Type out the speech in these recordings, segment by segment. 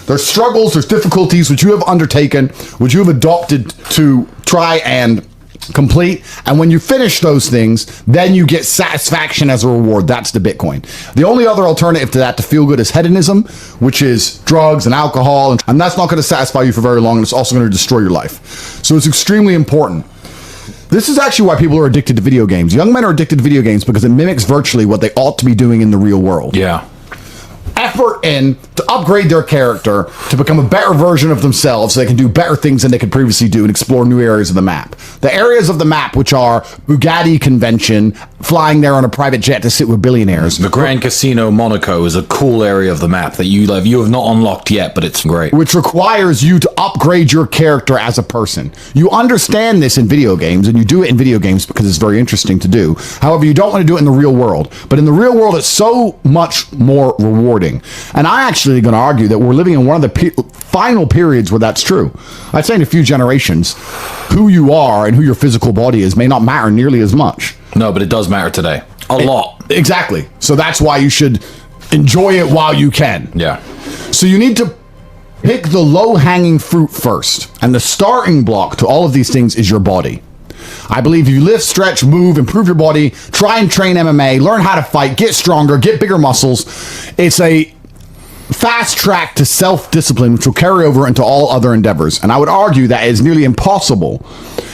There's struggles, there's difficulties which you have undertaken, which you have adopted to try and complete, and when you finish those things, then you get satisfaction as a reward. That's the Bitcoin. The only other alternative to that to feel good is hedonism, which is drugs and alcohol, and that's not going to satisfy you for very long, and it's also going to destroy your life. So it's extremely important. This is actually why people are addicted to video games. Young men are addicted to video games because it mimics virtually what they ought to be doing in the real world. Yeah. Effort in to upgrade their character to become a better version of themselves so they can do better things than they could previously do and explore new areas of the map. The areas of the map which are Bugatti convention, flying there on a private jet to sit with billionaires. The Grand Casino Monaco is a cool area of the map that you have not unlocked yet, but it's great. Which requires you to upgrade your character as a person. You understand this in video games, and you do it in video games because it's very interesting to do. However, you don't want to do it in the real world. But in the real world, it's so much more rewarding. And I actually going to argue that we're living in one of the final periods where that's true. I'd say in a few generations, who you are and who your physical body is may not matter nearly as much. No, but it does matter today. A lot. Exactly. So that's why you should enjoy it while you can. Yeah. So you need to pick the low-hanging fruit first. And the starting block to all of these things is your body. I believe you lift, stretch, move, improve your body, try and train MMA, learn how to fight, get stronger, get bigger muscles. It's a fast track to self-discipline, which will carry over into all other endeavors. And I would argue that is nearly impossible.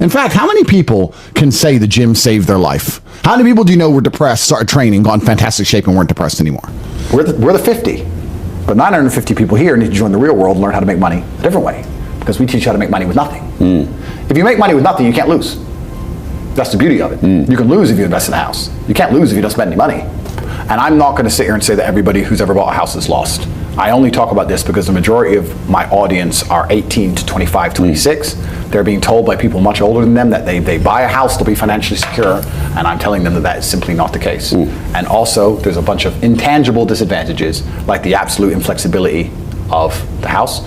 In fact, how many people can say the gym saved their life? How many people do you know were depressed, started training, got in fantastic shape, and weren't depressed anymore? We're the 50. But 950 people here need to join the real world and learn how to make money a different way. Because we teach you how to make money with nothing. If you make money with nothing, you can't lose. That's the beauty of it. You can lose if you invest in a house. You can't lose if you don't spend any money. And I'm not going to sit here and say that everybody who's ever bought a house is lost. I only talk about this because the majority of my audience are 18 to 25, 26. They're being told by people much older than them that they buy a house, they'll be financially secure, and I'm telling them that that is simply not the case. And also, there's a bunch of intangible disadvantages, like the absolute inflexibility of the house.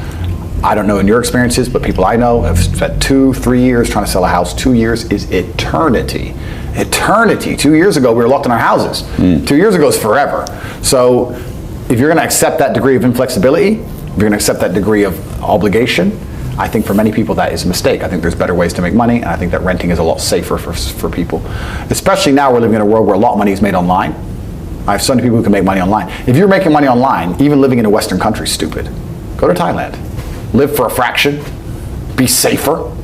I don't know in your experiences, but people I know have spent 2-3 years trying to sell a house. 2 years is eternity. Eternity. 2 years ago, we were locked in our houses. 2 years ago is forever. So if you're going to accept that degree of inflexibility, if you're going to accept that degree of obligation, I think for many people that is a mistake. I think there's better ways to make money, and I think that renting is a lot safer for people. Especially now we're living in a world where a lot of money is made online. I have so many people who can make money online. If you're making money online, even living in a Western country is stupid. Go to Thailand. Live for a fraction. Be safer.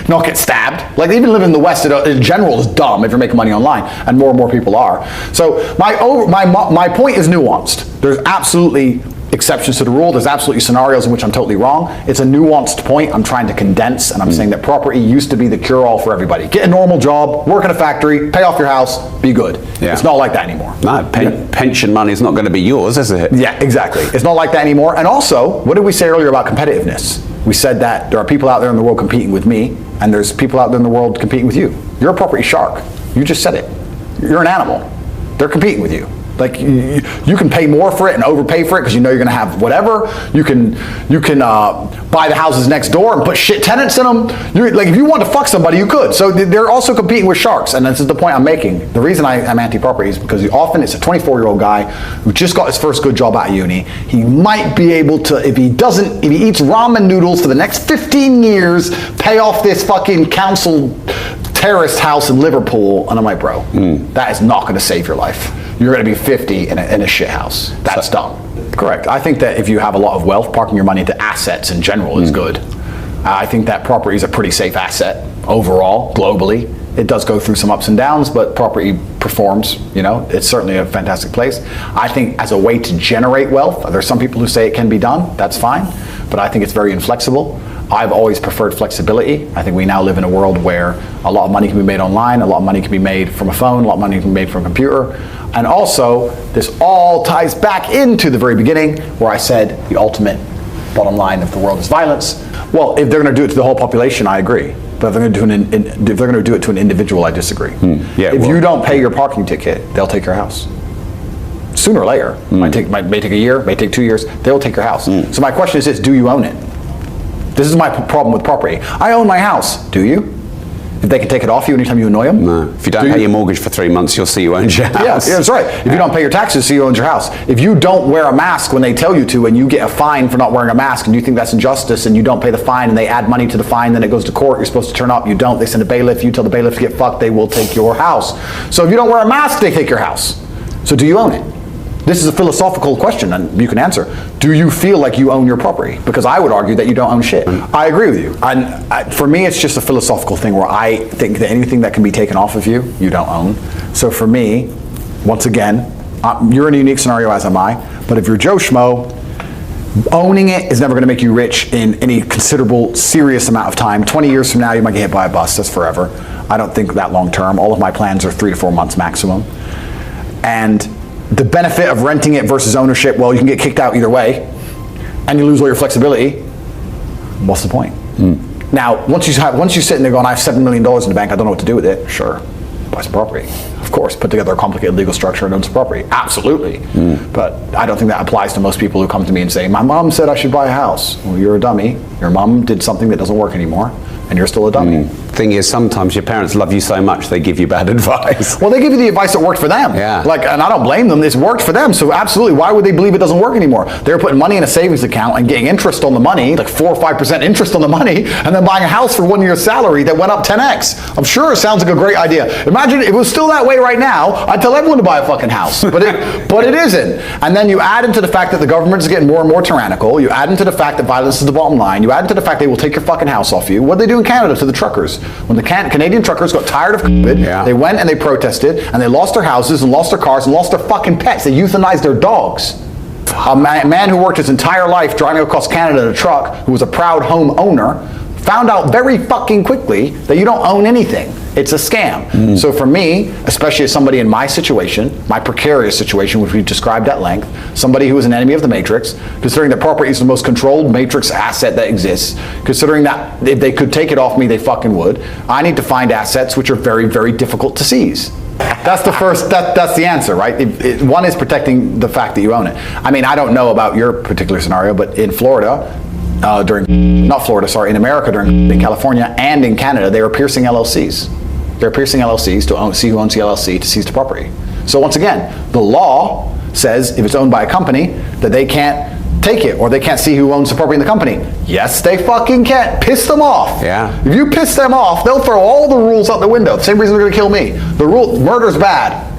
Not get stabbed. Like even living in the West in general is dumb if you're making money online, and more people are. So my point is nuanced. There's absolutely exceptions to the rule. There's absolutely scenarios in which I'm totally wrong. It's a nuanced point I'm trying to condense, and I'm saying that property used to be the cure-all for everybody. Get a normal job, work in a factory, pay off your house, be good. Yeah. It's not like that anymore. No, pension money is not going to be yours, is it? Yeah, exactly. It's not like that anymore. And also, what did we say earlier about competitiveness? We said that there are people out there in the world competing with me, and there's people out there in the world competing with you. You're a property shark. You just said it. You're an animal. They're competing with you. Like you can pay more for it and overpay for it because you know you're going to have whatever. You can buy the houses next door and put shit tenants in them. Like if you want to fuck somebody, you could. So they're also competing with sharks, and this is the point I'm making. The reason I'm anti-property is because often it's a 24-year-old guy who just got his first good job out of uni. He might be able to, if he eats ramen noodles for the next 15 years, pay off this fucking council terraced house in Liverpool. And I'm like, bro, that is not going to save your life. You're going to be 50 in a shit house. That's dumb. Correct. I think that if you have a lot of wealth, parking your money into assets in general is good. I think that property is a pretty safe asset overall, globally. It does go through some ups and downs, but property performs, you know. It's certainly a fantastic place. I think as a way to generate wealth, there's some people who say it can be done. That's fine. But I think it's very inflexible. I've always preferred flexibility. I think we now live in a world where a lot of money can be made online, a lot of money can be made from a phone, a lot of money can be made from a computer. And also, this all ties back into the very beginning where I said the ultimate bottom line of the world is violence. Well, if they're going to do it to the whole population, I agree. But if they're going to do it to an individual, I disagree. Yeah, if you don't pay your parking ticket, they'll take your house. Sooner or later. May take a year, may take 2 years, they'll take your house. So my question is this, do you own it? This is my problem with property. I own my house. Do you? If they can take it off you anytime you annoy them? No. If you don't pay your mortgage for 3 months, you'll see you own your house. Yeah, that's right. If you don't pay your taxes, see you own your house. If you don't wear a mask when they tell you to and you get a fine for not wearing a mask and you think that's injustice and you don't pay the fine and they add money to the fine, then it goes to court, you're supposed to turn up, you don't, they send a bailiff, you tell the bailiff to get fucked, they will take your house. So if you don't wear a mask, they take your house. So do you own it? This is a philosophical question and you can answer. Do you feel like you own your property? Because I would argue that you don't own shit. I agree with you. And for me, it's just a philosophical thing where I think that anything that can be taken off of you, you don't own. So for me, once again, you're in a unique scenario as am I, but if you're Joe Schmo, owning it is never gonna make you rich in any considerable, serious amount of time. 20 years from now, you might get hit by a bus, that's forever. I don't think that long term. All of my plans are 3 to 4 months maximum. And the benefit of renting it versus ownership, well, you can get kicked out either way, and you lose all your flexibility. What's the point? Now, once you sit in there going, I have $7 million in the bank, I don't know what to do with it. Sure, buy some property. Of course, put together a complicated legal structure and own some property. Absolutely. But I don't think that applies to most people who come to me and say, my mom said I should buy a house. Well, you're a dummy. Your mom did something that doesn't work anymore, and you're still a dummy. Thing is, sometimes your parents love you so much they give you bad advice. Well, they give you the advice that worked for them. Yeah. And I don't blame them. It's worked for them. So absolutely, why would they believe it doesn't work anymore? They're putting money in a savings account and getting interest on the money, like 4 or 5% interest on the money, and then buying a house for 1 year's salary that went up 10x. I'm sure it sounds like a great idea. Imagine if it was still that way right now, I'd tell everyone to buy a fucking house, but it isn't. And then you add into the fact that the government is getting more and more tyrannical. You add into the fact that violence is the bottom line. You add into the fact they will take your fucking house off you. What did they do in Canada to the truckers? When the Canadian truckers got tired of COVID, they went and they protested, and they lost their houses and lost their cars and lost their fucking pets. They euthanized their dogs. A man who worked his entire life driving across Canada in a truck, who was a proud home owner, found out very fucking quickly that you don't own anything. It's a scam. So for me, especially as somebody in my situation, my precarious situation, which we've described at length, somebody who is an enemy of the matrix, considering that property is the most controlled matrix asset that exists, considering that if they could take it off me, they fucking would, I need to find assets which are very, very difficult to seize. That's the first, that's the answer, right? One is protecting the fact that you own it. I mean, I don't know about your particular scenario, but in Florida, in America in California and in Canada, they were piercing LLCs. They're piercing LLCs to see who owns the LLC to seize the property. So once again, the law says if it's owned by a company that they can't take it or they can't see who owns the property in the company. Yes, they fucking can. Piss them off. Yeah. If you piss them off, they'll throw all the rules out the window. The same reason they're gonna kill me. Murder's bad,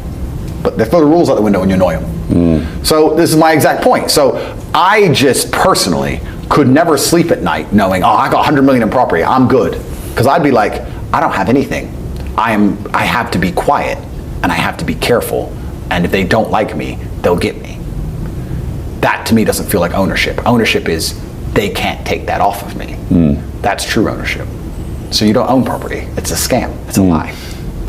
but they throw the rules out the window when you annoy them. So this is my exact point. So I just personally could never sleep at night knowing, oh, I got 100 million in property, I'm good. Because I'd be like, I don't have anything. I have to be quiet and I have to be careful. And if they don't like me, they'll get me. That to me doesn't feel like ownership. Ownership is they can't take that off of me. That's true ownership. So you don't own property. It's a scam. It's a lie.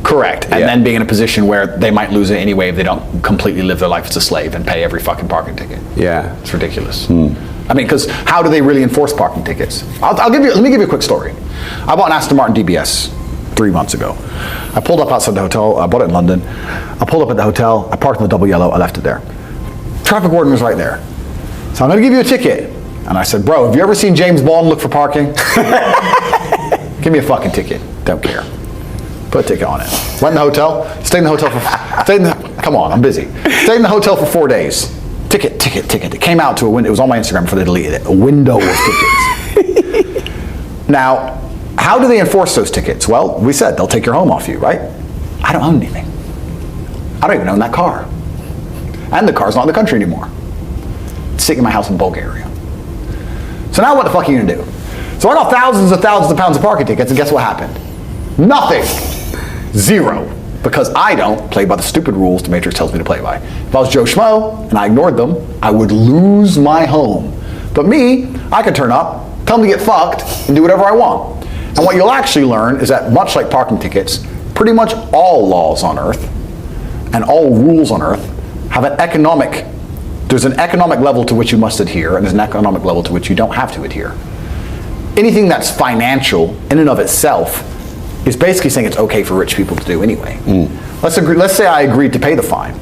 Correct. And then being in a position where they might lose it anyway if they don't completely live their life as a slave and pay every fucking parking ticket. Yeah. It's ridiculous. I mean, because how do they really enforce parking tickets? Let me give you a quick story. I bought an Aston Martin DBS 3 months ago. I pulled up outside the hotel. I bought it in London. I pulled up at the hotel. I parked in the double yellow. I left it there. Traffic warden was right there. So I'm going to give you a ticket. And I said, bro, have you ever seen James Bond look for parking? Give me a fucking ticket. Don't care. Put a ticket on it. Went in the hotel. Stayed in the hotel come on, I'm busy. Stayed in the hotel for 4 days. Ticket. It came out to a window. It was on my Instagram before they deleted it. A window of tickets. Now, how do they enforce those tickets? Well, we said they'll take your home off you, right? I don't own anything. I don't even own that car. And the car's not in the country anymore. It's sitting in my house in Bulgaria. So now what the fuck are you gonna do? So I got thousands of pounds of parking tickets, and guess what happened? Nothing. Zero. Because I don't play by the stupid rules the Matrix tells me to play by. If I was Joe Schmo and I ignored them, I would lose my home. But me, I could turn up, tell them to get fucked, and do whatever I want. And what you'll actually learn is that much like parking tickets, pretty much all laws on earth and all rules on earth have there's an economic level to which you must adhere, and there's an economic level to which you don't have to adhere. Anything that's financial in and of itself is basically saying it's okay for rich people to do anyway. Let's say I agreed to pay the fine.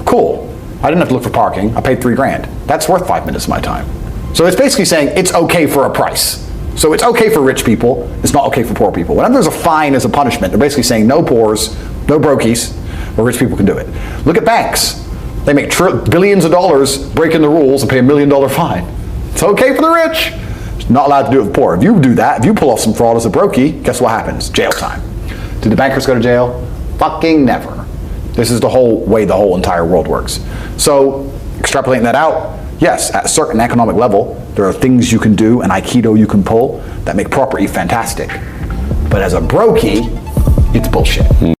Cool. I didn't have to look for parking. I paid $3 grand. That's worth 5 minutes of my time. So it's basically saying it's okay for a price. So it's okay for rich people, it's not okay for poor people. Whenever there's a fine as a punishment, they're basically saying no poors, no brokies, where rich people can do it. Look at banks. They make billions of dollars breaking the rules and pay $1 million fine. It's okay for the rich. It's not allowed to do it with the poor. If you do that, if you pull off some fraud as a brokey, guess what happens? Jail time. Did the bankers go to jail? Fucking never. This is the whole way the whole entire world works. So, extrapolating that out, yes, at a certain economic level, there are things you can do and Aikido you can pull that make property fantastic. But as a brokey, it's bullshit.